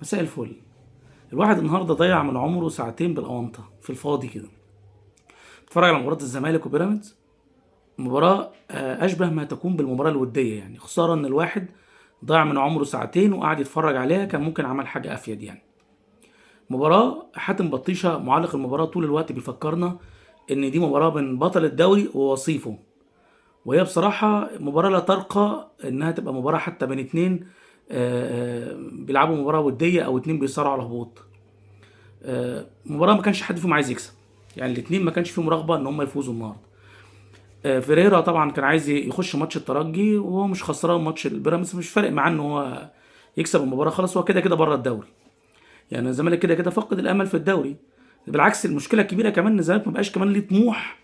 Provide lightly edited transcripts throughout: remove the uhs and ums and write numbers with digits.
مساء الفل. الواحد النهارده ضيع من عمره ساعتين بالاونطه في الفاضي كده. اتفرج على مباراه الزمالك وبيراميدز. مباراه اشبه ما تكون بالمباراه الوديه، يعني خساره ان الواحد ضيع من عمره ساعتين وقعد يتفرج عليها، كان ممكن عمل حاجه افيد يعني. مباراه حاتم بطيشه معلق المباراه طول الوقت بيفكرنا ان دي مباراه بين بطل الدوري ووصيفه، وهي بصراحه مباراه لا ترقى انها تبقى مباراه حتى بين اتنين بيلعبوا مباراه وديه او اتنين بيصارعوا على الهبوط. مباراه ما كانش حد فيهم عايز يكسب، يعني الاثنين ما كانش فيهم رغبه ان هم يفوزوا النهارده. فيريرا طبعا كان عايز يخش ماتش الترجي وهو مش خسران ماتش البيراميدز، مش فارق معاه ان هو يكسب المباراه، خلاص هو كده كده بره الدوري. يعني الزمالك كده كده فقد الامل في الدوري. بالعكس، المشكله الكبيره كمان ان الزمالك ما بقاش كمان ليه طموح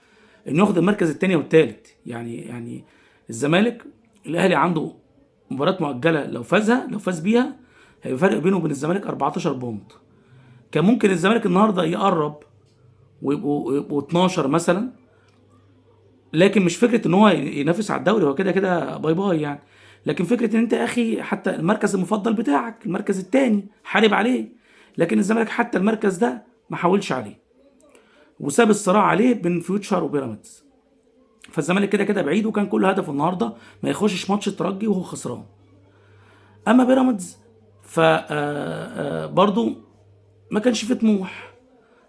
انه ياخد المركز الثاني والثالث. يعني الزمالك، الاهلي عنده مباراه مؤجله، لو فاز بيها هيبقى فرق بينه وبين الزمالك 14 بونت. كان ممكن الزمالك النهارده يقرب ويبقوا 12 مثلا، لكن مش فكره ان هو ينافس على الدوري، هو كده كده باي باي يعني. لكن فكره ان انت يا اخي حتى المركز المفضل بتاعك المركز الثاني حارب عليه، لكن الزمالك حتى المركز ده ما حاولش عليه وساب الصراع عليه بين فيوتشر وبيراميدز. فالزمالك كده كده بعيد، وكان كل هدفه النهارده ما يخشش ماتش الترجي وهو خسران. اما بيراميدز ف برضو ما كانش فيه طموح،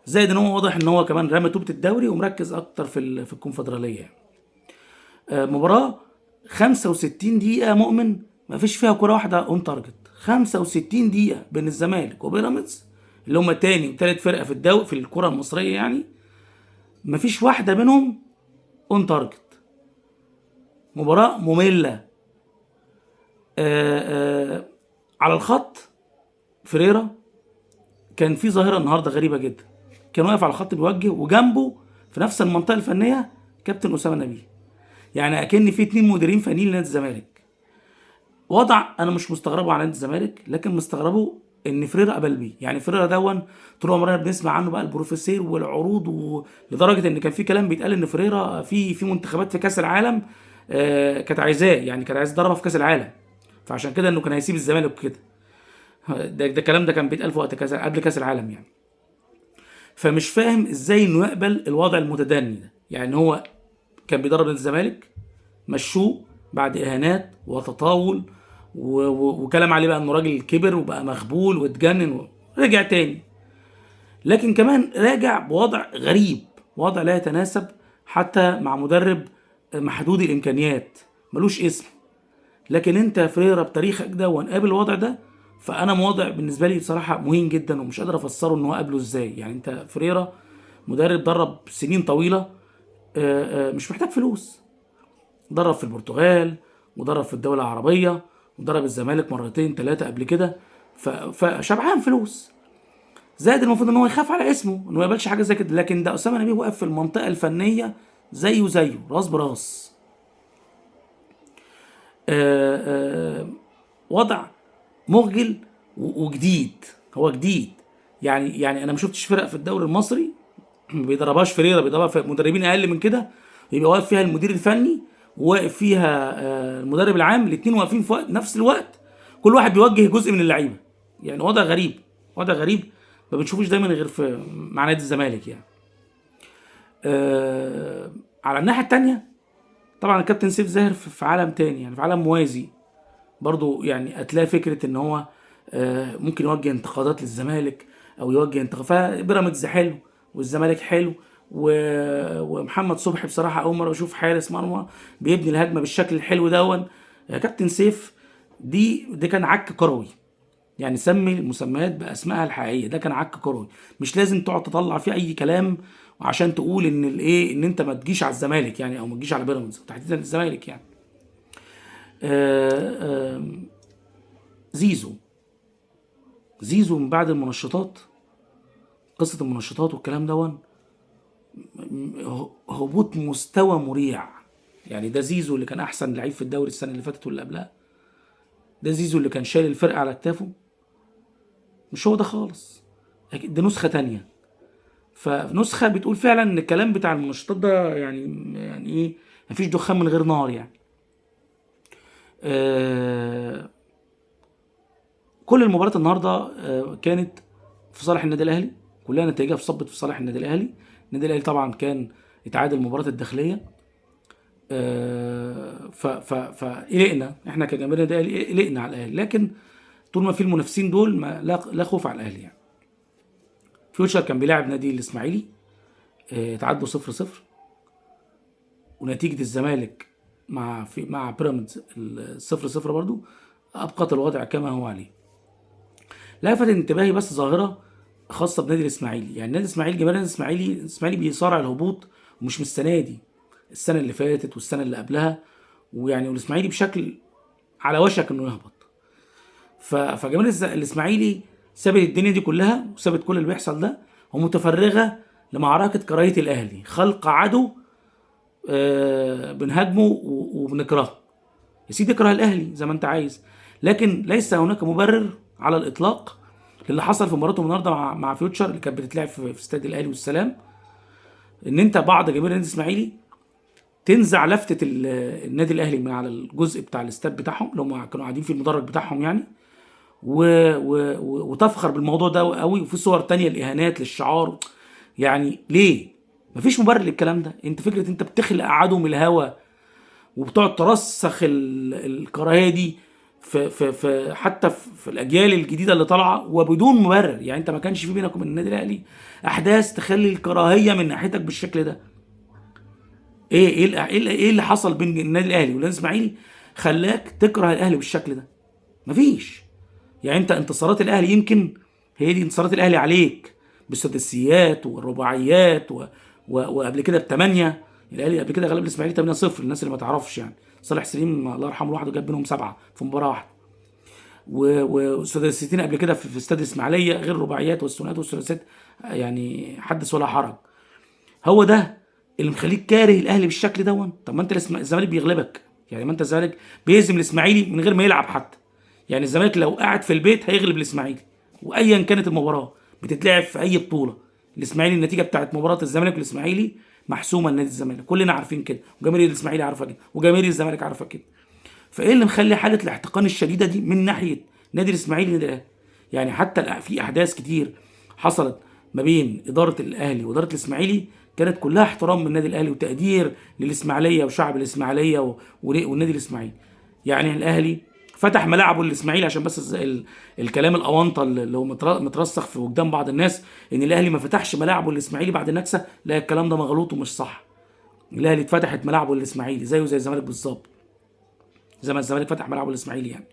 زائد ان هو واضح ان هو كمان رامي طوبة الدوري ومركز اكتر في الكونفدراليه يعني. مباراه 65 دقيقه مؤمن ما فيش فيها كره واحده اون تارجت. 65 دقيقه بين الزمالك وبيراميدز اللي هم تاني وتالت فرقه في الدوري في الكره المصريه يعني، ما فيش واحده منهم اون تارجت. مباراه ممله. على الخط فريرا كان في ظاهره النهارده غريبه جدا، كان واقف على الخط بيوجه وجنبه في نفس المنطقه الفنيه كابتن اسامه نبيه. يعني اكن في اتنين مديرين فنيين لنادي الزمالك. وضع انا مش مستغربه على نادي الزمالك، لكن مستغربه ان فريرا قبل بيه. يعني فريرا دون طول عمرنا بنسمع عنه بقى البروفيسير والعروض لدرجه ان كان في كلام بيتقال ان فريرا في منتخبات في كاس العالم كانت عايزاه، يعني كانت عايز ضربه في كاس العالم، فعشان كده انه كان هيسيب الزمالك وكده. ده الكلام ده كان بيتقال في وقت قبل كاس العالم يعني. فمش فاهم ازاي انه يقبل الوضع المتدني ده. يعني هو كان بيدرب الزمالك، مشوه بعد اهانات وتطاول وكلام عليه بقى انه راجل كبر وبقى مخبول واتجنن ورجع تاني. لكن كمان راجع بوضع غريب، وضع لا يتناسب حتى مع مدرب محدود الامكانيات ملوش اسم. لكن انت يا فريرا بتاريخك ده وقابل الوضع ده، فانا موضع بالنسبه لي بصراحه مهين جدا ومش قادر افسره ان هو قابله ازاي. يعني انت فريرا مدرب درب سنين طويله، مش محتاج فلوس. درب في البرتغال ودرب في الدولة العربية ودرب الزمالك مرتين ثلاثة قبل كده، فشبعان فلوس. زائد المفروض ان هو يخاف على اسمه انه ما يقبلش حاجة زي كده. لكن ده أسامة نبيه واقف في المنطقة الفنية زيه راس براس. آه، آه، وضع مخجل وجديد. هو جديد. يعني انا ما شفتش فرق في الدوري المصري ما بيدربهاش فريرة، بيدربها في مدربين اقل من كده، يبقى واقف فيها المدير الفني وواقف فيها المدرب العام، الاثنين واقفين في نفس الوقت، كل واحد بيوجه جزء من اللعيبه. يعني وضع غريب، وضع غريب ما بنشوفوش دايما غير في مع نادي الزمالك يعني. على الناحيه التانيه طبعا الكابتن سيف زاهر في عالم تاني، يعني في عالم موازي برضو. يعني هتلاقي فكره ان هو ممكن يوجه انتقادات للزمالك او يوجه انتقاد. فبيراميدز حلو والزمالك حلو ومحمد صبحي بصراحه اول مره اشوف حارس مرمى بيبني الهجمه بالشكل الحلو دون. يا كابتن سيف، دي كان عك كروي. يعني سمي المسميات باسمائها الحقيقيه، ده كان عك كروي. مش لازم تقعد تطلع فيه اي كلام عشان تقول ان الايه ان انت ما تجيش على الزمالك يعني، او ما تجيش على بيراميدز تحديدا الزمالك يعني. آه، آه، زيزو زيزو من بعد المنشطات، قصة المنشطات والكلام دون، هبوط مستوى مريع. يعني ده زيزو اللي كان احسن لعيب في الدوري السنة اللي فاتت واللي قبلها، ده زيزو اللي كان شايل الفرقة على كتافه. مش هو ده خالص، دي نسخة تانية. فنسخة بتقول فعلا ان الكلام بتاع المنشطات ده يعني ايه، مفيش دخان من غير نار يعني. آه كل المباريات النهارده كانت في صالح النادي الاهلي، كلها نتائجها صبت في صالح النادي الاهلي. النادي الاهلي طبعا كان اتعادل المباراه الداخليه، فقلقنا احنا كجماهير النادي الاهلي، قلقنا على الاهلي، لكن طول ما في المنافسين دول ما لا خوف على الاهلي يعني. فيوتشر كان بيلاعب نادي الاسماعيلي، اتعادلوا 0-0، ونتيجه الزمالك مع بيراميدز 0-0 برضو ابقت الوضع كما هو عليه. لفتت انتباهي بس ظاهره خاصه بنادي الاسماعيلي، يعني نادي الاسماعيلي، جماهير الاسماعيلي بيصارع الهبوط، ومش من السنه دي، السنه اللي فاتت والسنه اللي قبلها، ويعني والاسماعيلي بشكل على وشك انه يهبط. فجماهير الاسماعيلي سابت الدنيا دي كلها وسابت كل اللي بيحصل ده، ومتفرغه لمعركه كراهيه الاهلي، خلق عدو بنهاجمه وبنكرهه. يا سيدي اكره الاهلي زي ما انت عايز، لكن ليس هناك مبرر على الاطلاق للي حصل في مباراته النهارده مع فيوتشر اللي كانت بتتلعب في استاد الاهلي والسلام، ان انت بعض جماهير النادي الاسماعيلي تنزع لفته النادي الاهلي من على الجزء بتاع الاستاد بتاعهم اللي هم كانوا قاعدين في المدرج بتاعهم يعني، وتفخر بالموضوع ده قوي، وفي صور تانية الاهانات للشعار. يعني ليه؟ مفيش مبرر للكلام ده. انت فكره انت بتخلق عدو من الهوا وبتقعد ترسخ الكراهيه دي في حتى في الاجيال الجديده اللي طالعه وبدون مبرر. يعني انت ما كانش في بينك وبين النادي الاهلي احداث تخلي الكراهيه من ناحيتك بالشكل ده. ايه اللي حصل بين النادي الاهلي والنادي الاسماعيلي خلاك تكره الاهلي بالشكل ده؟ مفيش. يعني انت انتصارات الاهلي يمكن هي دي انتصارات الاهلي عليك بالسداسيات والرباعيات وقبل كده بثمانيه. الاهلي قبل كده غلب الاسماعيلي 8-0 الناس اللي ما تعرفش يعني. صالح سليم الله يرحمه لوحده جاب بينهم 7 في مباراه واحده. والسداسيتين قبل كده في استاد الاسماعيليه، غير الرباعيات والثنائيات والثلاثيات، يعني حدث ولا حرج. هو ده اللي مخليك كاره الاهلي بالشكل ده. طب ما انت الزمالك بيغلبك، يعني ما انت الزمالك بيهزم الاسماعيلي من غير ما يلعب حتى. يعني الزمالك لو قاعد في البيت هيغلب الاسماعيلي، وايا كانت المباراه بتتلعب في اي بطوله. الاسماعيلي النتيجه بتاعت مباراه الزمالك والاسماعيلي محسومه لنادي الزمالك، كلنا عارفين كده، وجماهير الاسماعيلي عارفه كده، وجماهير الزمالك عارفه كده. فايه اللي مخلي حاله الاحتقان الشديده دي من ناحيه نادي الاسماعيلي ونادي الاهلي؟ يعني حتى في احداث كتير حصلت ما بين اداره الاهلي واداره الاسماعيلي كانت كلها احترام من النادي الاهلي وتقدير للاسماعيليه وشعب الاسماعيليه والنادي الاسماعيلي. يعني الاهلي فتح ملاعبه للاسماعيلي عشان بس الكلام الاونطه اللي هو مترسخ في وجدان بعض الناس ان الاهلي ما فتحش ملاعبه للاسماعيلي بعد النكسه. لا، الكلام ده مغلوط ومش صح. الاهلي اتفتحت ملاعبه للاسماعيلي زيه زي الزمالك بالظبط، زي ما الزمالك فتح ملعبه للاسماعيلي يعني.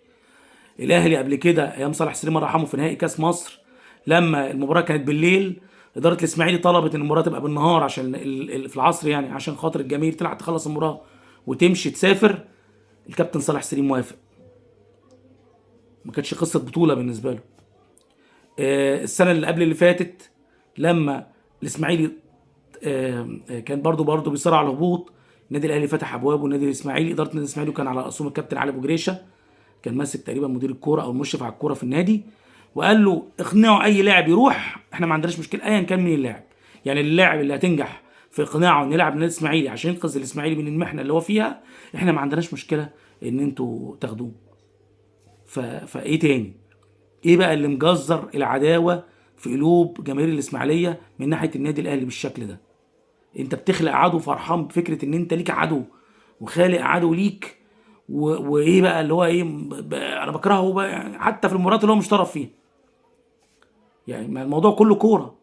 الاهلي قبل كده ايام صالح سليم الله يرحمه في نهائي كاس مصر لما المباراه كانت بالليل، اداره الاسماعيلي طلبت ان المباراه تبقى بالنهار عشان في العصر يعني، عشان خاطر الجماهير تلعب تخلص المباراه وتمشي تسافر. الكابتن صالح سليم موافق، ما كانتش قصه بطوله بالنسبه له. السنه اللي قبل اللي فاتت لما الاسماعيلي كان برضو بيصارع على الهبوط، النادي الاهلي فتح ابوابه. النادي الاسماعيلي اداره النادي الاسماعيلي كان على راسهم الكابتن علي ابو جريشه، كان ماسك تقريبا مدير الكوره او المشرف على الكوره في النادي، وقال له اقنعوا اي لاعب يروح، احنا ما عندناش مشكله ايا كان مين اللاعب. يعني اللاعب اللي هتنجح في اقناعه انه يلعب النادي الاسماعيلي عشان ينقذ الاسماعيلي من المحنه اللي هو فيها، احنا ما عندناش مشكله ان انتوا تاخدوه. فايه تاني؟ ايه بقى اللي مجزر العداوه في قلوب جماهير الاسماعيليه من ناحيه النادي الاهلي بالشكل ده؟ انت بتخلق عدو، فرحان بفكره ان انت ليك عدو وخالق عدو ليك، وايه بقى اللي هو ايه، انا بكرهه بقى يعني حتى في المباريات اللي هو مش طرف فيها. يعني ما الموضوع كله كوره،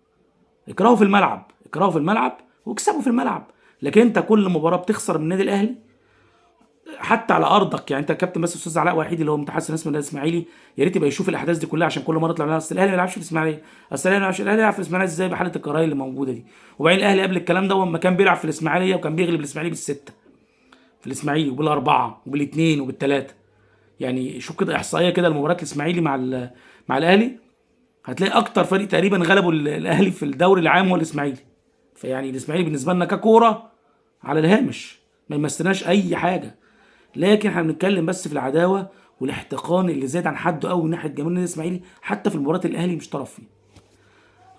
اكرهه في الملعب، اكرهه في الملعب واكسبه في الملعب. لكن انت كل مباراه بتخسر من النادي الاهلي حتى على ارضك. يعني انت كابتن بس استاذ علاء وحيد اللي هو متحسن اسم النادي الاسماعيلي، يا ريت يبقى يشوف الاحداث دي كلها عشان كل مره يطلع لنا اصل الاهلي ما بيلعبش في الاسماعيليه، اصل الاهلي ما بيلعبش، الاهلي يلعب في الاسماعيليه ازاي بحاله الكراهيه اللي موجوده دي؟ وبعدين الاهلي قبل الكلام ده لما كان بيلعب في الاسماعيليه وكان بيغلب الاسماعيلي بالسته في الاسماعيلي وبالاربعه وبالاثنين وبالثلاثه. يعني شوف كده احصائيه كده المباريات الاسماعيلي مع الاهلي، هتلاقي اكتر فريق تقريبا غلبوا الاهلي في الدوري العام هو الاسماعيلي. فيعني الاسماعيلي بالنسبه لنا ككوره على الهامش، ما يمثلناش اي حاجه. لكن احنا بنتكلم بس في العداوه والاحتقان اللي زاد عن حده قوي من ناحيه جماهير النادي الاسماعيلي حتى في المباريات الاهلي مش طرف فيه.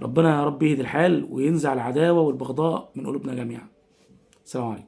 ربنا يا رب يهدي الحال وينزع العداوه والبغضاء من قلوبنا جميعا. السلام عليكم.